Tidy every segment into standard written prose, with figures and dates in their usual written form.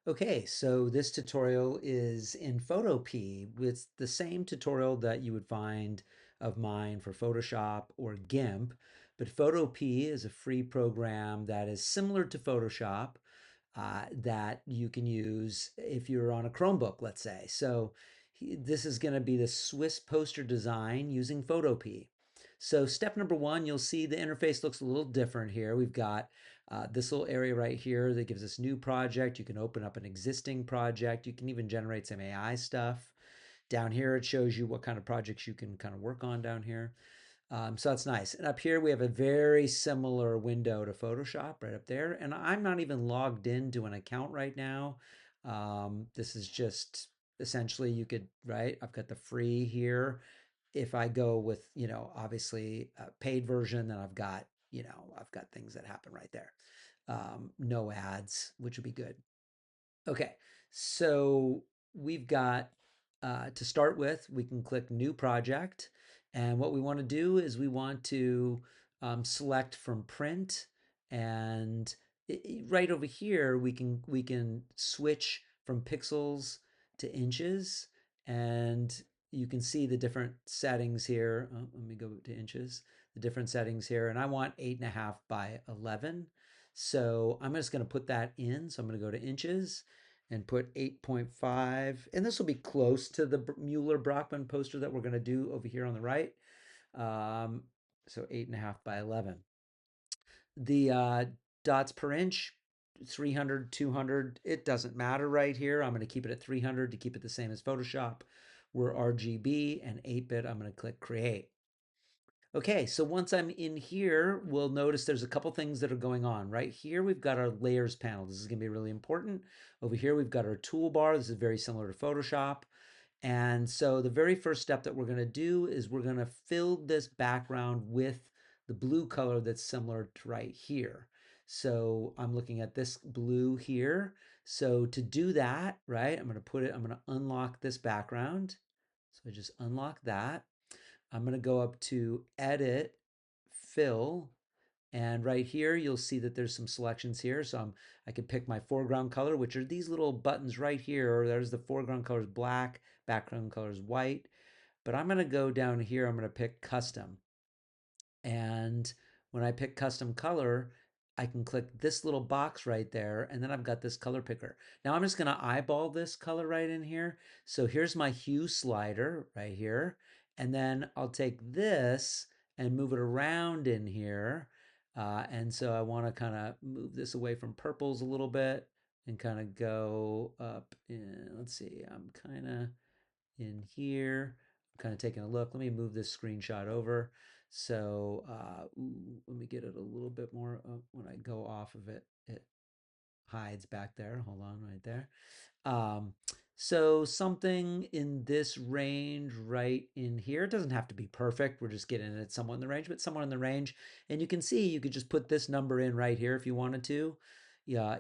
Okay, so this tutorial is in Photopea. It's the same tutorial that you would find of mine for Photoshop or GIMP, but Photopea is a free program that is similar to Photoshop that you can use if you're on a Chromebook, let's say. So this is going to be the Swiss poster design using Photopea. So step number one, you'll see the interface looks a little different here. We've got this little area right here that gives us new project. You can open up an existing project. You can even generate some AI stuff. Down here, it shows you what kind of projects you can kind of work on down here. So that's nice. And up here, we have a very similar window to Photoshop right up there. And I'm not even logged into an account right now. This is just essentially you could, right? I've got the free here. If I go with, obviously a paid version, then I've got things that happen right there. No ads, which would be good. Okay, so we've got, to start with, we can click New Project. And what we want to do is we want to select from Print. And right over here, we can switch from pixels to inches. And you can see the different settings here. Oh, let me go to inches. The different settings here. And I want 8.5 by 11. So I'm just going to put that in. So I'm going to go to inches and put 8.5. And this will be close to the Mueller-Brockman poster that we're going to do over here on the right. So 8.5 by 11. The dots per inch, 300, 200, it doesn't matter right here. I'm going to keep it at 300 to keep it the same as Photoshop. We're RGB and 8-bit. I'm going to click Create. Okay, so once I'm in here, we'll notice there's a couple things that are going on. Right here, we've got our layers panel. This is going to be really important. Over here, we've got our toolbar. This is very similar to Photoshop. And so the very first step that we're going to do is we're going to fill this background with the blue color that's similar to right here. So I'm looking at this blue here. So to do that, right, I'm going to unlock this background. So I just unlock that. I'm going to go up to Edit, Fill, and right here you'll see that there's some selections here. So I can pick my foreground color, which are these little buttons right here. There's the foreground color is black, background color is white. But I'm going to go down here. I'm going to pick Custom. And when I pick custom color, I can click this little box right there, and then I've got this color picker. Now I'm just gonna eyeball this color right in here. So here's my hue slider right here. And then I'll take this and move it around in here. And so I wanna kind of move this away from purples a little bit and kind of go up in, let's see, I'm kind of in here. I'm kind of taking a look. Let me move this screenshot over. So let me get it a little bit more. When I go off of it, it hides back there. Hold on right there. Um, so something in this range right in here. It doesn't have to be perfect. We're just getting it somewhat in the range, but somewhere in the range. And you can see you could just put this number in right here if you wanted to. Yeah,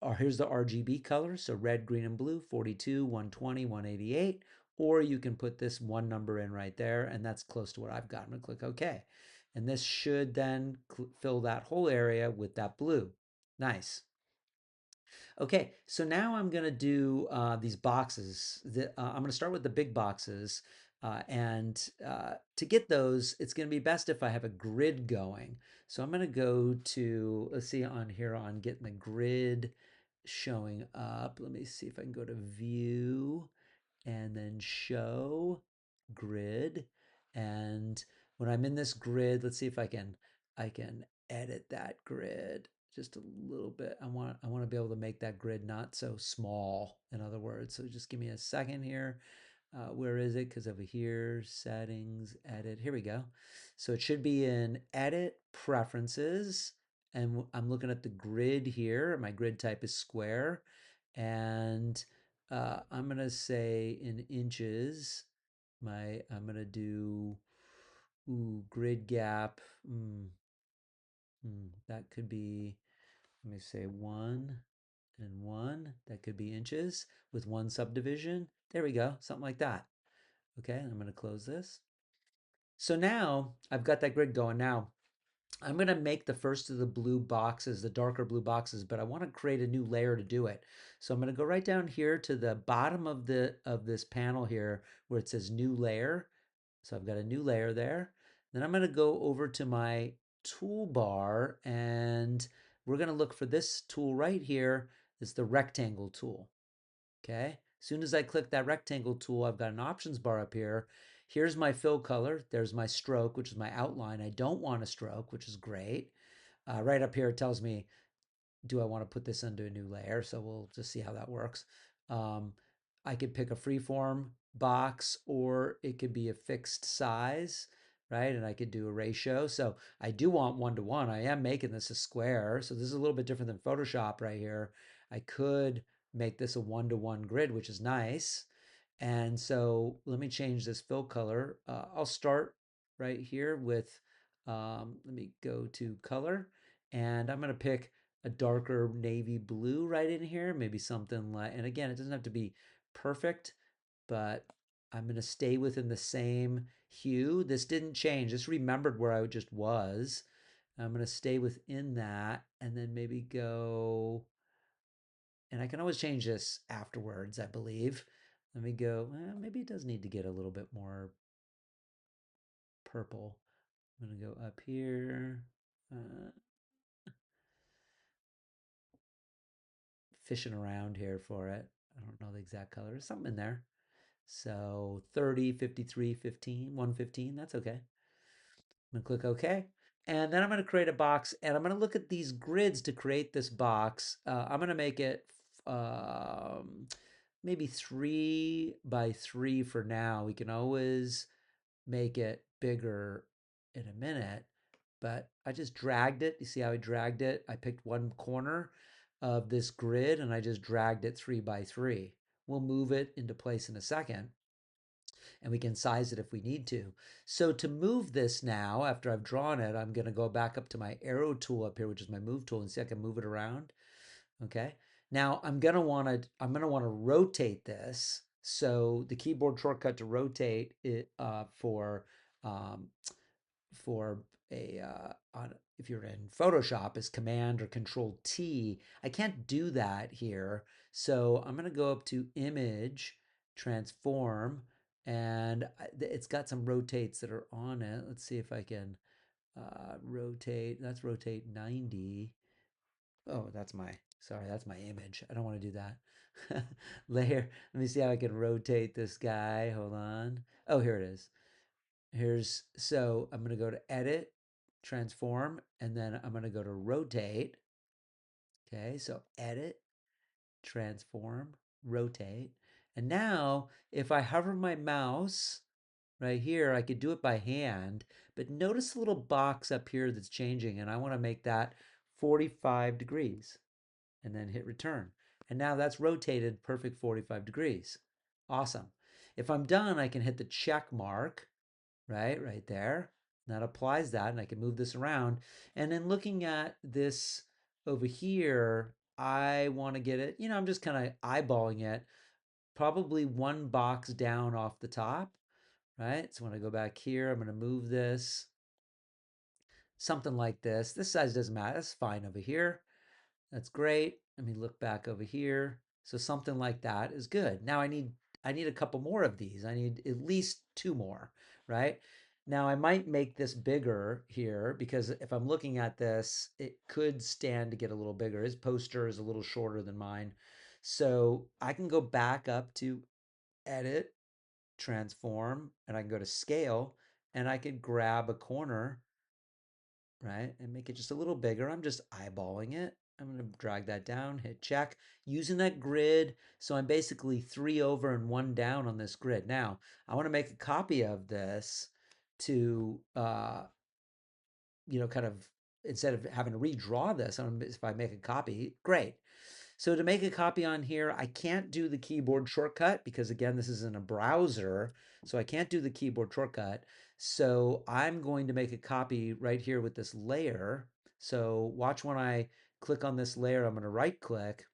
or here's the RGB colors. So red, green, and blue, 42, 120, 188. Or you can put this one number in right there, and that's close to what I've got. I'm going to click OK. And this should then fill that whole area with that blue. Nice. Okay, so now I'm going to do these boxes. I'm going to start with the big boxes. And to get those, it's going to be best if I have a grid going. So I'm going to go to, let's see on here on getting the grid showing up. Let me see if I can go to View and then Show Grid. And when I'm in this grid, let's see if I can edit that grid just a little bit. I want to be able to make that grid not so small, in other words. So just give me a second here. Where is it? Because over here, settings, edit. Here we go. So it should be in edit preferences. And I'm looking at the grid here. My grid type is square. And I'm going to say in inches, I'm going to do grid gap. That could be, let me say 1 and 1. That could be inches with one subdivision. There we go, something like that. Okay, I'm going to close this. So now I've got that grid going. Now I'm going to make the first of the blue boxes, the darker blue boxes, but I want to create a new layer to do it. So I'm going to go right down here to the bottom of this panel here where it says new layer. So I've got a new layer there. Then I'm going to go over to my toolbar and we're going to look for this tool right here. It's the rectangle tool. Okay. As soon as I click that rectangle tool, I've got an options bar up here. Here's my fill color. There's my stroke, which is my outline. I don't want a stroke, which is great. Right up here, it tells me, do I want to put this into a new layer? So we'll just see how that works. Um, I could pick a freeform box or it could be a fixed size, right? And I could do a ratio. So I do want 1-to-1. I am making this a square. So this is a little bit different than Photoshop right here. I could make this a 1-to-1 grid, which is nice. And so let me change this fill color. I'll start right here with, let me go to color and I'm going to pick a darker navy blue right in here, maybe something like, and again, it doesn't have to be perfect, but I'm going to stay within the same hue. This didn't change. This remembered where I just was. I'm going to stay within that and then maybe go, and I can always change this afterwards, I believe. Let me go, well, maybe it does need to get a little bit more purple. I'm going to go up here. Uh, Fishing around here for it. I don't know the exact color. There's something in there. So 30, 53, 15, 115. That's okay. I'm going to click OK. And then I'm going to create a box and I'm going to look at these grids to create this box. I'm going to make it maybe 3 by 3 for now. We can always make it bigger in a minute, but I just dragged it. You see how I dragged it? I picked one corner of this grid and I just dragged it 3 by 3. We'll move it into place in a second and we can size it if we need to. So to move this now, after I've drawn it, I'm going to go back up to my arrow tool up here, which is my move tool, and see I can move it around. Okay. Now I'm going to want to rotate this. So the keyboard shortcut to rotate it um, for a on if you're in Photoshop is Command or Control T. I can't do that here. So I'm going to go up to Image, Transform, and it's got some rotates that are on it. Let's see if I can rotate. That's rotate 90. Oh, that's my image. I don't want to do that. Layer. Let me see how I can rotate this guy. Hold on. Oh, here it is. So I'm going to go to edit, transform, and then I'm going to go to rotate. Okay, so edit, transform, rotate. And now if I hover my mouse right here, I could do it by hand, but notice the little box up here that's changing and I want to make that 45 degrees and then hit return. And now that's rotated perfect 45 degrees. Awesome. If I'm done, I can hit the check mark right there. That applies that, and I can move this around. And then looking at this over here, I want to get it, I'm just kind of eyeballing it, probably one box down off the top, right? So when I go back here, I'm going to move this, something like this. This size doesn't matter. That's fine over here. That's great. Let me look back over here. So something like that is good. Now I need a couple more of these. I need at least 2 more, right? Now I might make this bigger here because if I'm looking at this, it could stand to get a little bigger. His poster is a little shorter than mine. So I can go back up to edit, transform, and I can go to scale and I could grab a corner, right? And make it just a little bigger. I'm just eyeballing it. I'm going to drag that down, hit check, using that grid. So I'm basically 3 over and 1 down on this grid. Now, I want to make a copy of this to, kind of, instead of having to redraw this, if I make a copy, great. So to make a copy on here, I can't do the keyboard shortcut because again, this is in a browser, so I can't do the keyboard shortcut. So I'm going to make a copy right here with this layer. So watch when I click on this layer, I'm going to right click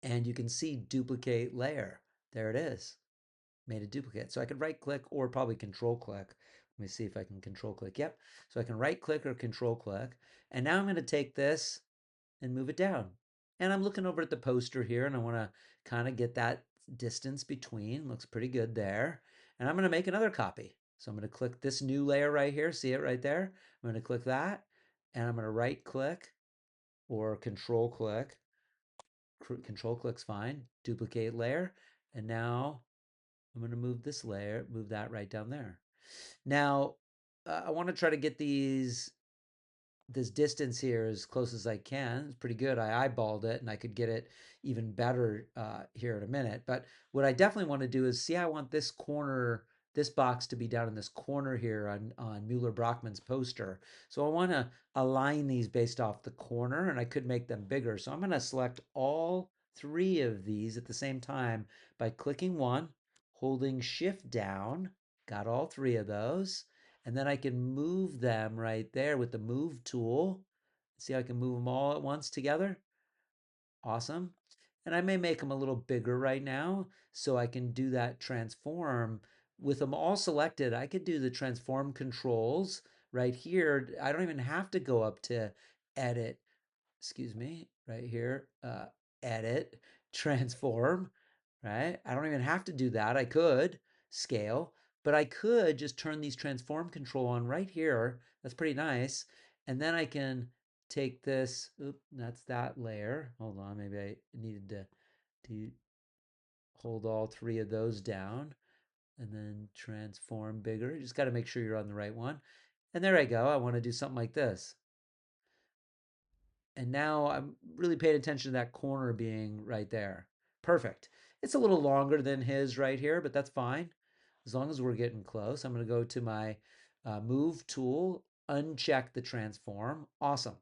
and you can see duplicate layer. There it is. Made a duplicate. So I could right click or probably control click, Let me see if I can control click. Yep. So I can right click or control click. And now I'm going to take this and move it down. And I'm looking over at the poster here and I want to kind of get that distance between. Looks pretty good there. And I'm going to make another copy. So I'm going to click this new layer right here. See it right there? I'm going to click that and I'm going to right click or control click. Control click's fine. Duplicate layer. And now I'm going to move this layer, move that right down there. Now, I want to try to get this distance here as close as I can. It's pretty good. I eyeballed it and I could get it even better here in a minute. But what I definitely want to do is see, I want this corner, this box to be down in this corner here on Mueller-Brockmann's poster. So I want to align these based off the corner and I could make them bigger. So I'm going to select all three of these at the same time by clicking one, holding shift down, got all three of those. And then I can move them right there with the move tool. See how I can move them all at once together? Awesome. And I may make them a little bigger right now so I can do that transform. With them all selected, I could do the transform controls right here. I don't even have to go up to edit, excuse me, right here, edit, transform, right? I don't even have to do that. I could scale, but I could just turn these transform control on right here. That's pretty nice. And then I can take this, oop, that's that layer. Hold on, maybe I needed to hold all three of those down and then transform bigger. You just got to make sure you're on the right one. And there I go. I want to do something like this. And now I'm really paying attention to that corner being right there. Perfect. It's a little longer than his right here, but that's fine. As long as we're getting close, I'm going to go to my move tool, uncheck the transform. Awesome.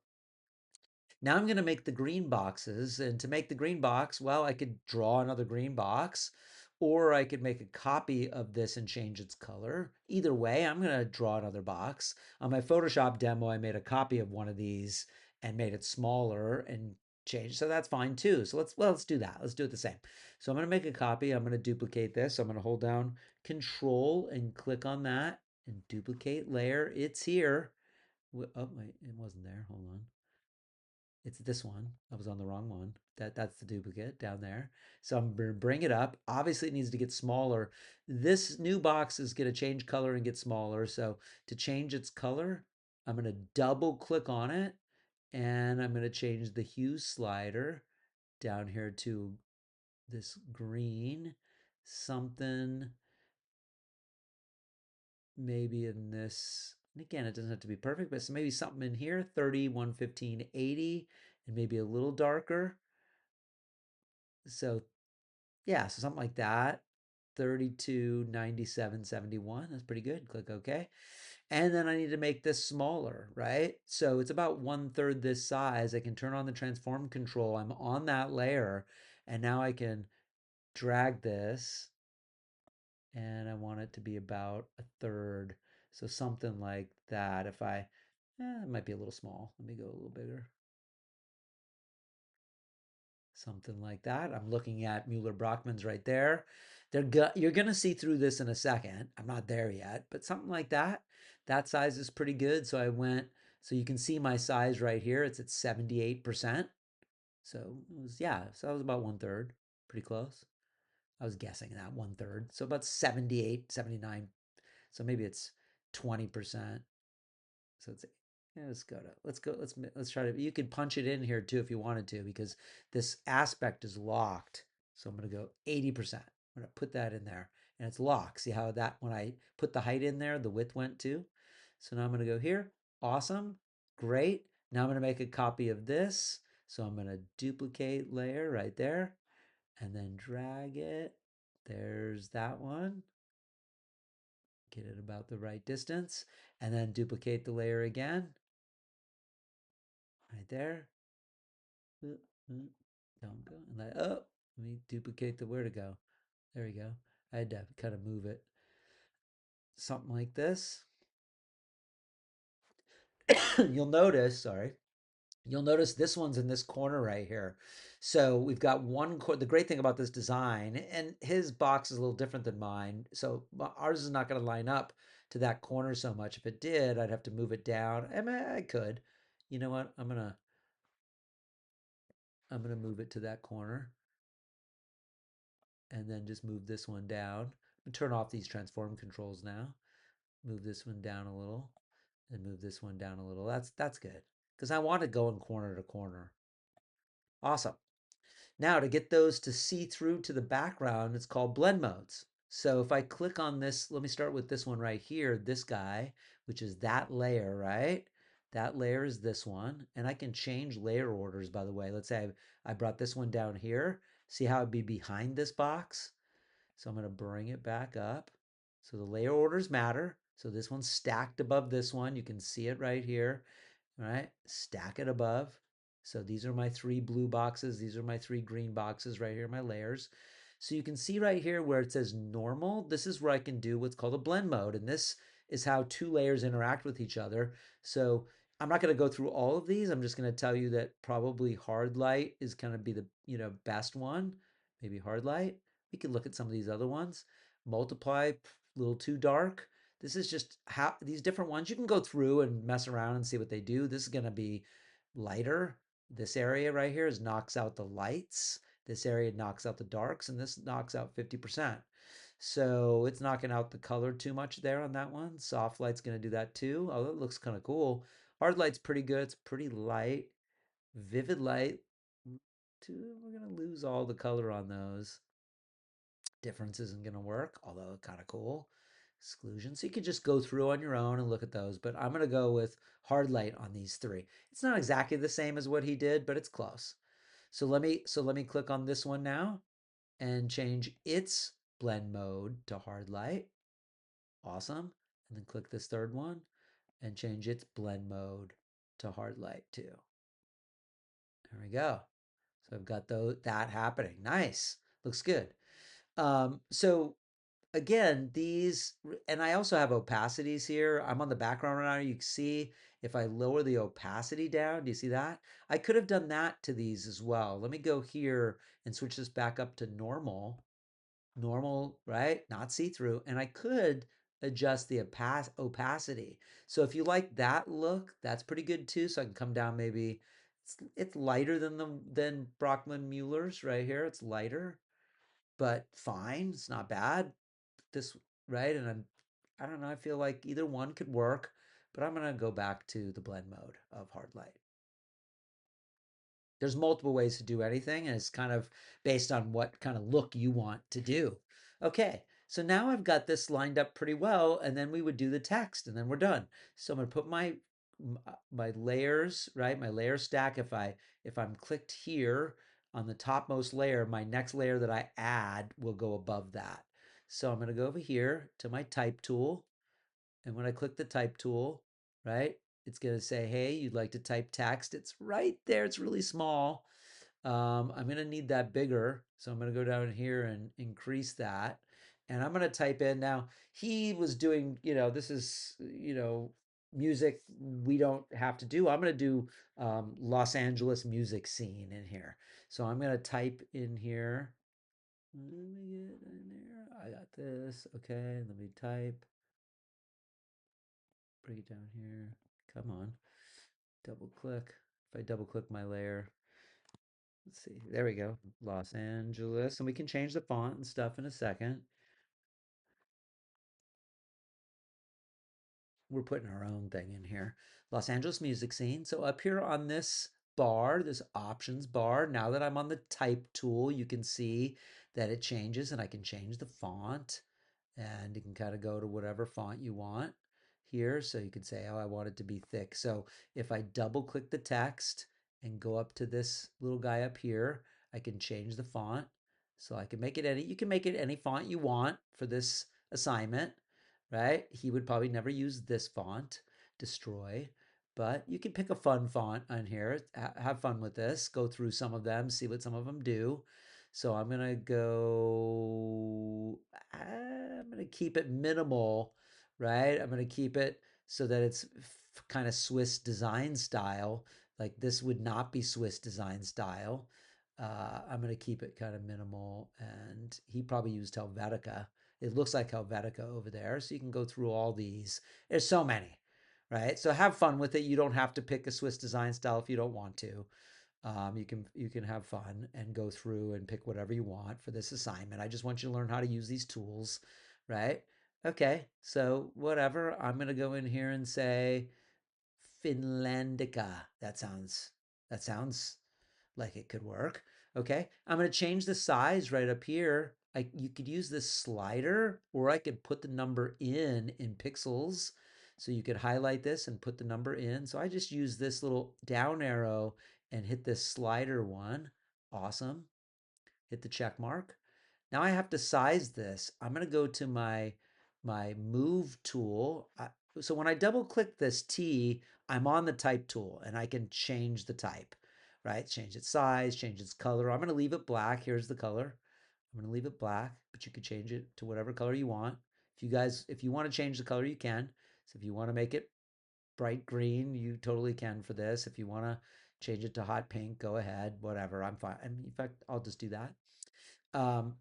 Now I'm going to make the green boxes. And to make the green box, well, I could draw another green box, or I could make a copy of this and change its color. Either way, I'm going to draw another box. On my Photoshop demo, I made a copy of one of these and made it smaller and changed. So that's fine too. So let's do that. Let's do it the same. So I'm going to make a copy. I'm going to duplicate this. I'm going to hold down Control and click on that and duplicate layer. It's here. Oh, wait, it wasn't there. Hold on. It's this one. I was on the wrong one. That's the duplicate down there. So I'm going to bring it up. Obviously, it needs to get smaller. This new box is going to change color and get smaller. So to change its color, I'm going to double click on it and I'm going to change the hue slider down here to this green, something maybe in this. And again, it doesn't have to be perfect, but maybe something in here, 30, 115, 80, and maybe a little darker. So yeah, so something like that. 32, 97, 71. That's pretty good. Click OK. And then I need to make this smaller, right? So it's about 1/3 this size. I can turn on the transform control. I'm on that layer. And now I can drag this. And I want it to be about 1/3. So something like that. If it might be a little small. Let me go a little bigger. Something like that. I'm looking at Mueller-Brockmann's right there. You're going to see through this in a second. I'm not there yet, but something like that. That size is pretty good. So so you can see my size right here. It's at 78%. So it was, yeah, so that was about 1/3. Pretty close. I was guessing that 1/3. So about 78, 79. So maybe it's 20%. So it's, yeah, let's try to, you could punch it in here too if you wanted to, because this aspect is locked. So I'm going to go 80%. I'm going to put that in there and it's locked. See how that, when I put the height in there, the width went too. So now I'm going to go here. Awesome. Great. Now I'm going to make a copy of this. So I'm going to duplicate layer right there and then drag it. There's that one. Get it about the right distance and then duplicate the layer again. Right there. Don't go. And let me duplicate the where to go. There we go. I had to kind of move it. Something like this. You'll notice, sorry, you'll notice this one's in this corner right here. So we've got one the great thing about this design, and his box is a little different than mine. So ours is not going to line up to that corner so much. If it did, I'd have to move it down. I mean, I could. You know what? I'm gonna move it to that corner and then just move this one down. Turn off these transform controls now. Move this one down a little and move this one down a little. That's good because I want to go in corner to corner. Awesome. Now to get those to see through to the background, it's called blend modes. So if I click on this, let me start with this one right here, this guy, which is that layer, right? That layer is this one. And I can change layer orders, by the way. Let's say I brought this one down here. See how it'd be behind this box? So I'm going to bring it back up. So the layer orders matter. So this one's stacked above this one. You can see it right here. All right, stack it above. So these are my 3 blue boxes. These are my 3 green boxes right here, my layers. So you can see right here where it says normal, this is where I can do what's called a blend mode. And this is how 2 layers interact with each other. So I'm not going to go through all of these. I'm just going to tell you that probably hard light is going to be the best one. Maybe hard light. We could look at some of these other ones. Multiply, a little too dark. This is just how these different ones you can go through and mess around and see what they do. This is going to be lighter. This area right here is knocks out the lights. This area knocks out the darks, and this knocks out 50%. So it's knocking out the color too much there on that one. Soft light's going to do that too. Oh, that looks kind of cool. Hard light's pretty good. It's pretty light. Vivid light, we're going to lose all the color on those. Difference isn't going to work, although kind of cool. Exclusion. So you could just go through on your own and look at those, but I'm going to go with hard light on these 3. It's not exactly the same as what he did, but it's close. So let me click on this one now and change its blend mode to hard light. Awesome. And then click this third one and change its blend mode to hard light too. There we go. So I've got that happening. Nice. Looks good. So again, these, and I also have opacities here. I'm on the background right now. You can see if I lower the opacity down, do you see that? I could have done that to these as well. Let me go here and switch this back up to normal. Normal, right? Not see-through. And I could adjust the opacity. So if you like that look, that's pretty good too. So I can come down maybe, it's lighter than Brockman Mueller's right here. It's lighter, but fine. It's not bad. This, right? And I don't know, I feel like either one could work, but I'm going to go back to the blend mode of hard light. There's multiple ways to do anything, and it's kind of based on what kind of look you want to do. Okay, so now I've got this lined up pretty well, and then we would do the text, and then we're done. So I'm going to put my layers, right? My layer stack. If I'm clicked here on the topmost layer, my next layer that I add will go above that. So I'm going to go over here to my type tool. And when I click the type tool, right, it's going to say, hey, you'd like to type text. It's right there. It's really small. I'm going to need that bigger. So I'm going to go down here and increase that. And I'm going to type in now, he was doing, this is, music we don't have to do. I'm going to do Los Angeles music scene in here. So I'm going to type in here. Let me get in there. I got this. Okay, let me type. Bring it down here. Come on. Double click. If I double click my layer, let's see. There we go. Los Angeles. And we can change the font and stuff in a second. We're putting our own thing in here. Los Angeles music scene. So up here on this bar, this options bar, now that I'm on the type tool, you can see that it changes and I can change the font and you can kind of go to whatever font you want here. So you can say, oh, I want it to be thick. So if I double click the text and go up to this little guy up here, I can change the font. So I can make it you can make it any font you want for this assignment, right? He would probably never use this font, destroy, but you can pick a fun font on here. Have fun with this. Go through some of them, see what some of them do. So I'm gonna go, I'm gonna keep it minimal, right? I'm gonna keep it so that it's kind of Swiss design style. Like this would not be Swiss design style. I'm gonna keep it kind of minimal, and he probably used Helvetica. It looks like Helvetica over there. So you can go through all these. There's so many, right? So have fun with it. You don't have to pick a Swiss design style if you don't want to. You can have fun and go through and pick whatever you want for this assignment. I just want you to learn how to use these tools, right? Okay, so whatever. I'm gonna go in here and say Finlandica. That sounds like it could work. Okay, I'm going to change the size right up here. You could use this slider, or I could put the number in pixels. So you could highlight this and put the number in. So I just use this little down arrow and hit this slider one. Awesome. Hit the check mark. Now I have to size this. I'm going to go to my move tool. So when I double click this T, I'm on the type tool and I can change the type, right? Change its size, change its color. I'm going to leave it black. Here's the color. I'm going to leave it black, but you could change it to whatever color you want. If you want to change the color, you can. So if you want to make it bright green, you totally can for this. If you want to change it to hot pink, go ahead, whatever. I'm fine. In fact, I'll just do that.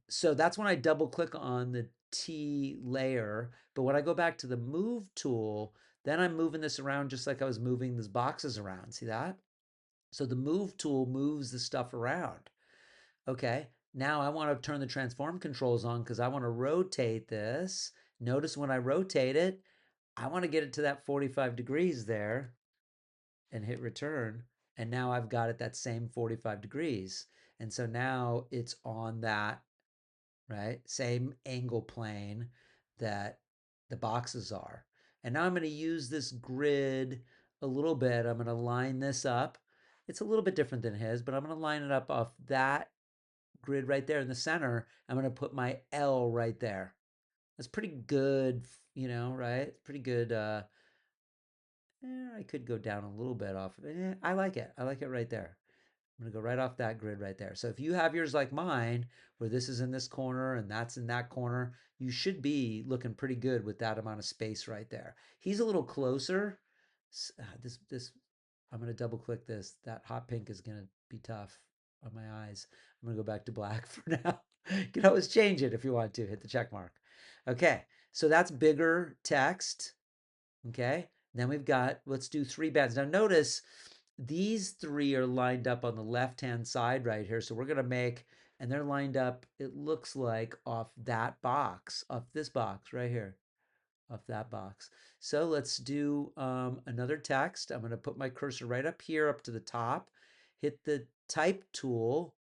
So that's when I double click on the T layer. But when I go back to the move tool, then I'm moving this around just like I was moving these boxes around. See that? So the move tool moves the stuff around. Okay, now I want to turn the transform controls on because I want to rotate this. Notice when I rotate it, I want to get it to that 45 degrees there and hit return. And now I've got it that same 45 degrees. And so now it's on that, right? Same angle plane that the boxes are. And now I'm going to use this grid a little bit. I'm going to line this up. It's a little bit different than his, but I'm going to line it up off that grid right there in the center. I'm going to put my L right there. That's pretty good, right? Pretty good. I could go down a little bit off. I like it. I like it right there. I'm going to go right off that grid right there. So if you have yours like mine, where this is in this corner and that's in that corner, you should be looking pretty good with that amount of space right there. He's a little closer. I'm going to double click this. That hot pink is going to be tough on my eyes. I'm going to go back to black for now. You can always change it if you want to. Hit the check mark. Okay, so that's bigger text. Okay, then we've got, let's do 3 bands. Now notice these 3 are lined up on the left-hand side right here. So we're going to make, and they're lined up, it looks like off that box, off this box right here, off that box. So let's do another text. I'm going to put my cursor right up here, up to the top, hit the type tool,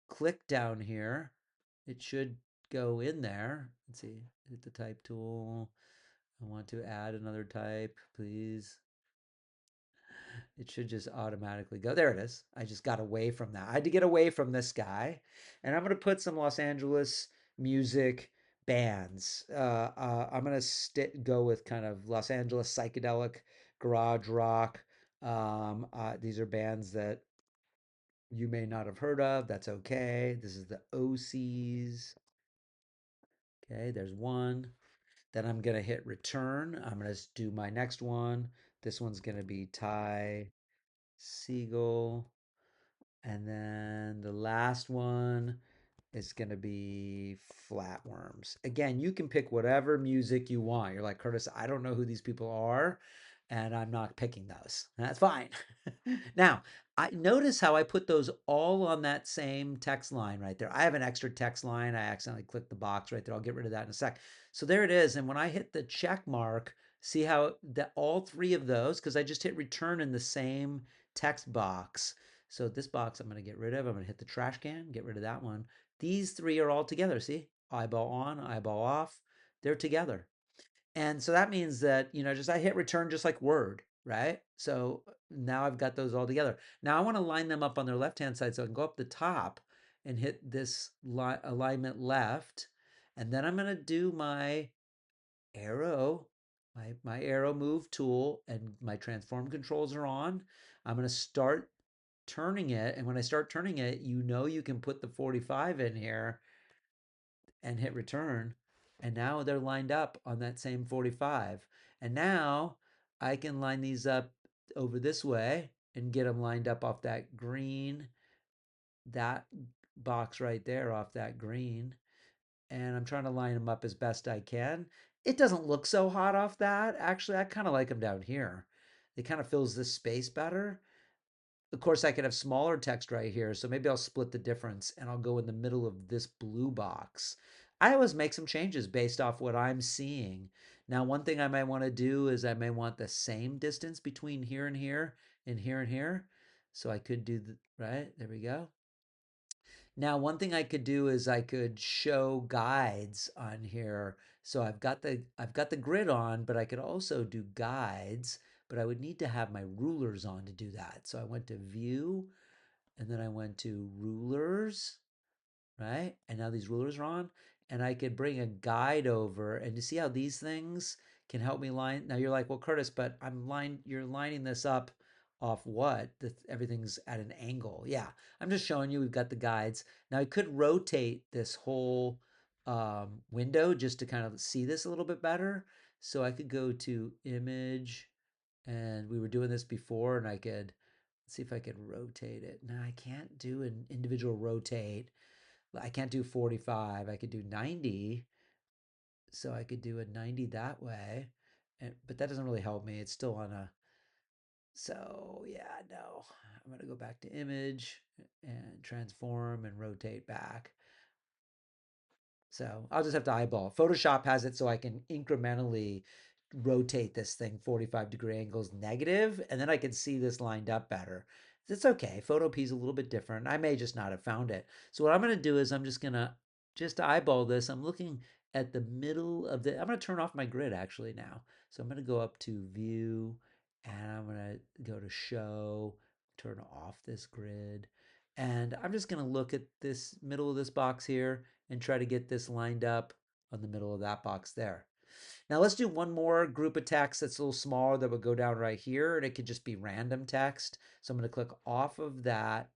click down here. It should go in there. Let's see, hit the type tool. I want to add another type, please. It should just automatically go. There it is. I just got away from that. I had to get away from this guy. And I'm going to put some Los Angeles music bands. I'm going to go with kind of Los Angeles psychedelic garage rock. These are bands that you may not have heard of. That's okay. This is the OCs. Okay, there's one. Then I'm going to hit return. I'm going to do my next one. This one's going to be Ty Siegel. And then the last one is going to be Flatworms. Again, you can pick whatever music you want. You're like, Curtis, I don't know who these people are, and I'm not picking those. That's fine. Now, I notice how I put those all on that same text line right there. I have an extra text line. I accidentally clicked the box right there. I'll get rid of that in a sec. So there it is. And when I hit the check mark, see how that all 3 of those, because I just hit return in the same text box. So this box I'm going to get rid of. I'm going to hit the trash can, get rid of that one. These 3 are all together. See? Eyeball on, eyeball off. They're together. And so that means that, just I hit return just like Word, right? So now I've got those all together. Now I want to line them up on their left-hand side so I can go up the top and hit this alignment left. And then I'm going to do my arrow, my arrow move tool, and my transform controls are on. I'm going to start turning it. And when I start turning it, you can put the 45 in here and hit return. And now they're lined up on that same 45. And now I can line these up over this way and get them lined up off that green, that box right there off that green. and I'm trying to line them up as best I can. It doesn't look so hot off that. Actually, I kind of like them down here. It kind of fills this space better. Of course, I could have smaller text right here, so maybe I'll split the difference and I'll go in the middle of this blue box. I always make some changes based off what I'm seeing. Now, one thing I might want to do is I may want the same distance between here and here and here and here. So I could do the, right, there we go. Now, one thing I could do is I could show guides on here. So I've got the grid on, but I could also do guides, but I would need to have my rulers on to do that. So I went to view and then I went to rulers, right? And now these rulers are on, and I could bring a guide over, and you see how these things can help me line. Now you're like, well, Curtis, but you're lining this up off what? Everything's at an angle. Yeah, I'm just showing you we've got the guides. Now I could rotate this whole window just to kind of see this a little bit better. So I could go to image, and we were doing this before, and I could see if I could rotate it. Now I can't do an individual rotate. I can't do 45. I could do 90. So I could do a 90 that way. But that doesn't really help me. It's still on a. So yeah, no. I'm going to go back to image and transform and rotate back. So I'll just have to eyeball. Photoshop has it so I can incrementally rotate this thing 45-degree angles negative, and then I can see this lined up better. It's okay. Photopea is a little bit different. I may just not have found it. So what I'm going to do is I'm just going to just eyeball this. I'm looking at the middle of the, I'm going to turn off my grid actually now. So I'm going to go up to view and I'm going to go to show, turn off this grid. And I'm just going to look at this middle of this box here and try to get this lined up on the middle of that box there. Now let's do one more group of text that's a little smaller that would go down right here, and it could just be random text. So I'm going to click off of that,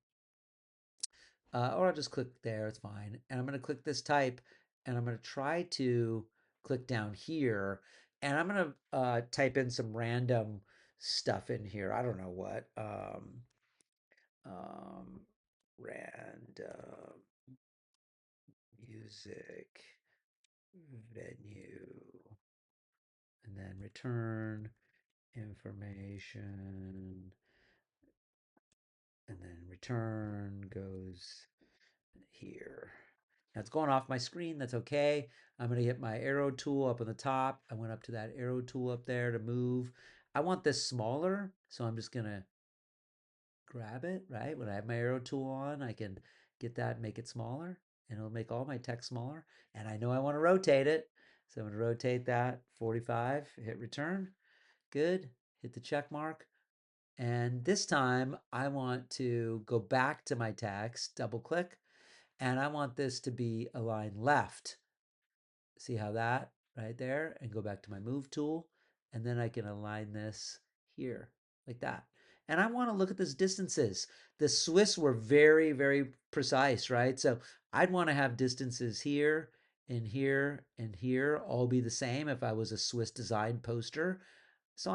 or I'll just click there, it's fine. And I'm going to click this type, and I'm going to try to click down here, and I'm going to type in some random stuff in here. I don't know what. Um, Random music venue, and then return information, and then return goes here. Now it's going off my screen. That's okay. I'm going to get my arrow tool up on the top. I went up to that arrow tool up there to move. I want this smaller, so I'm just going to grab it, right? When I have my arrow tool on, I can get that and make it smaller, and it'll make all my text smaller. And I know I want to rotate it, so I'm going to rotate that 45, hit return. Good. Hit the check mark. And this time I want to go back to my text, double click, and I want this to be aligned left. See how that right there? And go back to my move tool. And then I can align this here like that. And I want to look at these distances. The Swiss were very, very precise, right? So I'd want to have distances here and here and here all be the same if I was a Swiss design poster. So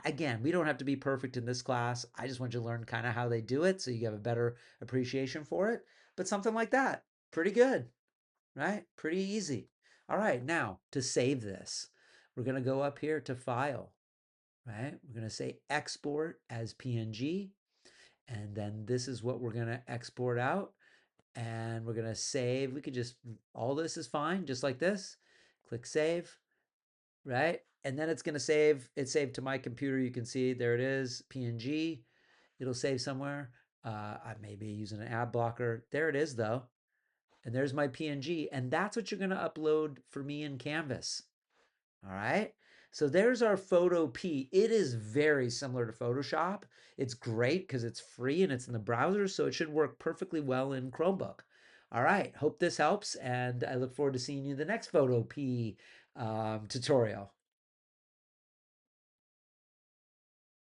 again, we don't have to be perfect in this class. I just want you to learn kind of how they do it so you have a better appreciation for it. But something like that, pretty good, right? Pretty easy. All right, now to save this, we're going to go up here to File, right? We're going to say Export as PNG. And then this is what we're going to export out. And we're going to save. We could just, all this is fine, just like this. Click Save, right? And then it's going to save. It's saved to my computer. You can see there it is, PNG. It'll save somewhere. I may be using an ad blocker. There it is, though. And there's my PNG. And that's what you're going to upload for me in Canvas. All right. So there's our Photopea. It is very similar to Photoshop. It's great because it's free and it's in the browser, so it should work perfectly well in Chromebook. All right. Hope this helps, and I look forward to seeing you in the next Photopea tutorial.